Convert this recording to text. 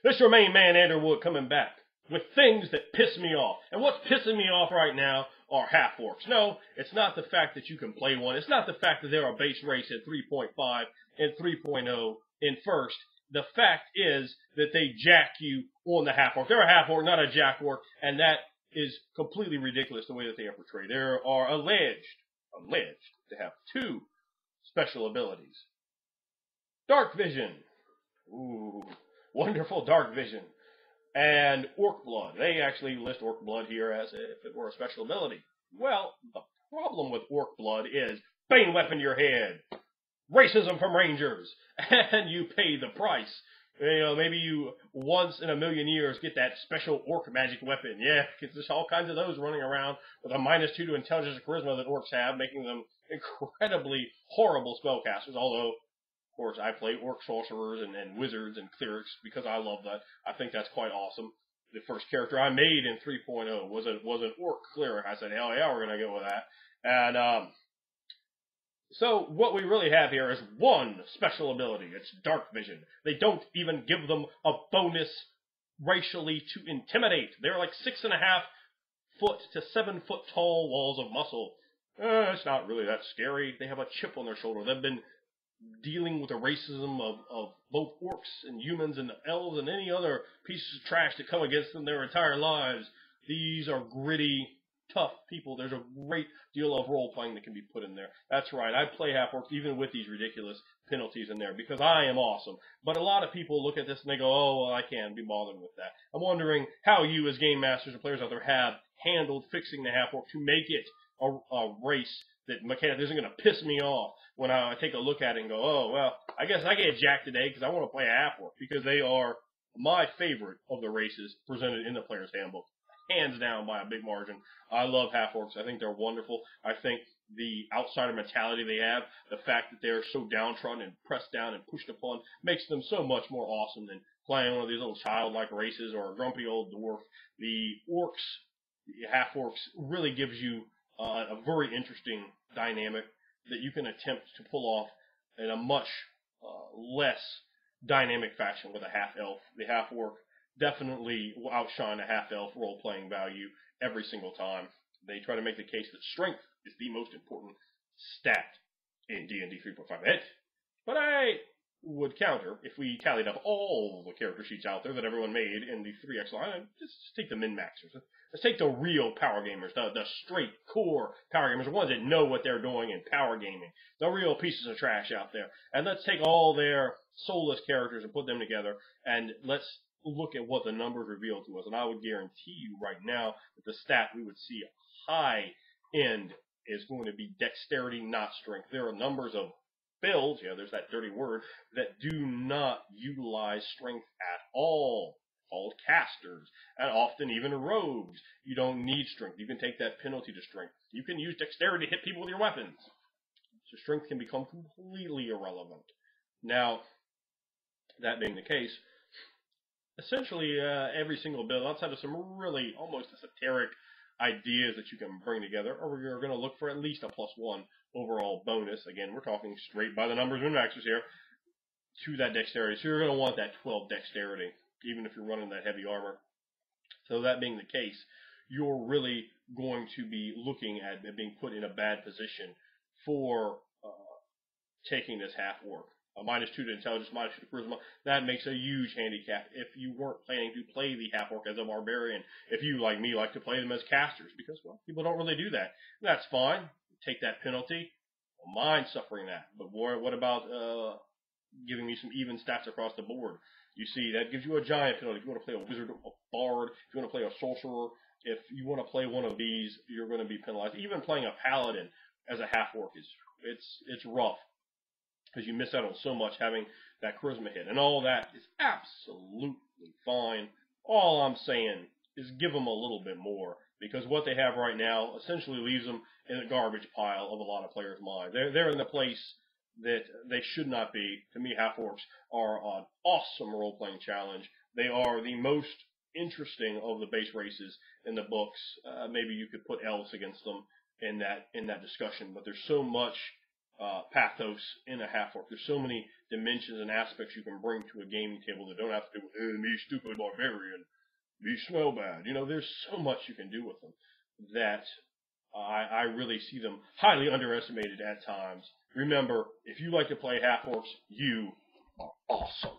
This your main man, Underwood, coming back with things that piss me off. And what's pissing me off right now are half-orcs. No, it's not the fact that you can play one. It's not the fact that they're a base race at 3.5 and 3.0 in first. The fact is that they jack you on the half-orc. They're a half-orc, not a jack-orc, and that is completely ridiculous the way that they are portrayed. There are alleged to have two special abilities. Dark vision. Ooh, wonderful dark vision. And orc blood. They actually list orc blood here as if it were a special ability. Well, the problem with orc blood is bane weapon to your head. Racism from rangers. And you pay the price. You know, maybe you once in a million years get that special orc magic weapon. Yeah, because there's all kinds of those running around with a -2 to intelligence and charisma that orcs have, making them incredibly horrible spellcasters. Although, of course, I play orc sorcerers and wizards and clerics because I love that. I think that's quite awesome. The first character I made in 3.0 was an orc cleric. I said, hell yeah, we're going to go with that. And so what we really have here is one special ability. It's dark vision. They don't even give them a bonus racially to intimidate. They're like 6.5 foot to 7 foot tall walls of muscle. It's not really that scary. They have a chip on their shoulder. They've been dealing with the racism of both orcs and humans and elves and any other pieces of trash that come against them their entire lives. These are gritty, tough people. There's a great deal of role-playing that can be put in there. That's right, I play half-orcs even with these ridiculous penalties in there because I am awesome. But a lot of people look at this and they go, oh, well, I can't be bothered with that. I'm wondering how you as game masters and players out there have handled fixing the half-orc to make it a race that mechanically isn't going to piss me off when I take a look at it and go, oh, well, I guess I get jacked today because I want to play a half-orc because they are my favorite of the races presented in the player's handbook. Hands down by a big margin. I love half-orcs. I think they're wonderful. I think the outsider mentality they have, the fact that they're so downtrodden and pressed down and pushed upon, makes them so much more awesome than playing one of these little childlike races or a grumpy old dwarf. The orcs, the half-orcs, really gives you a very interesting dynamic that you can attempt to pull off in a much less dynamic fashion with a half-elf. The half-orc definitely will outshine a half-elf role-playing value every single time. They try to make the case that strength is the most important stat in D&D 3.5. But I would counter, if we tallied up all the character sheets out there that everyone made in the 3X line, just take the min-maxers. Let's take the real power gamers, the straight core power gamers, the ones that know what they're doing in power gaming, the real pieces of trash out there. And let's take all their soulless characters and put them together, and let's look at what the numbers reveal to us. And I would guarantee you right now that the stat we would see high end is going to be dexterity, not strength. There are numbers of builds, yeah, there's that dirty word, that do not utilize strength at all, called casters, and often even rogues. You don't need strength. You can take that penalty to strength. You can use dexterity to hit people with your weapons. So strength can become completely irrelevant. Now, that being the case, essentially every single build, outside of some really almost esoteric ideas that you can bring together, or you're going to look for at least a +1 overall bonus. Again, we're talking straight by the numbers min-maxers here, to that dexterity. So you're going to want that 12 dexterity, even if you're running that heavy armor. So that being the case, you're really going to be looking at being put in a bad position for taking this half-orc. A -2 to intelligence, -2 to charisma. That makes a huge handicap if you weren't planning to play the half-orc as a barbarian. If you, like me, like to play them as casters, because, well, people don't really do that. That's fine. Take that penalty. Don't mind suffering that. But what about giving me some even stats across the board? You see, that gives you a giant penalty. If you want to play a wizard, a bard, if you want to play a sorcerer, if you want to play one of these, you're going to be penalized. Even playing a paladin as a half-orc it's rough, because you miss out on so much having that charisma hit. And all that is absolutely fine. All I'm saying is give them a little bit more, because what they have right now essentially leaves them in a garbage pile of a lot of players' minds. They're in the place that they should not be. To me, half-orcs are an awesome role-playing challenge. They are the most interesting of the base races in the books. Maybe you could put elves against them in that discussion, but there's so much pathos in a half-orc. There's so many dimensions and aspects you can bring to a gaming table that don't have to do with me stupid barbarian, me smell bad. You know, there's so much you can do with them that I really see them highly underestimated at times. Remember, if you like to play half-orcs, you are awesome.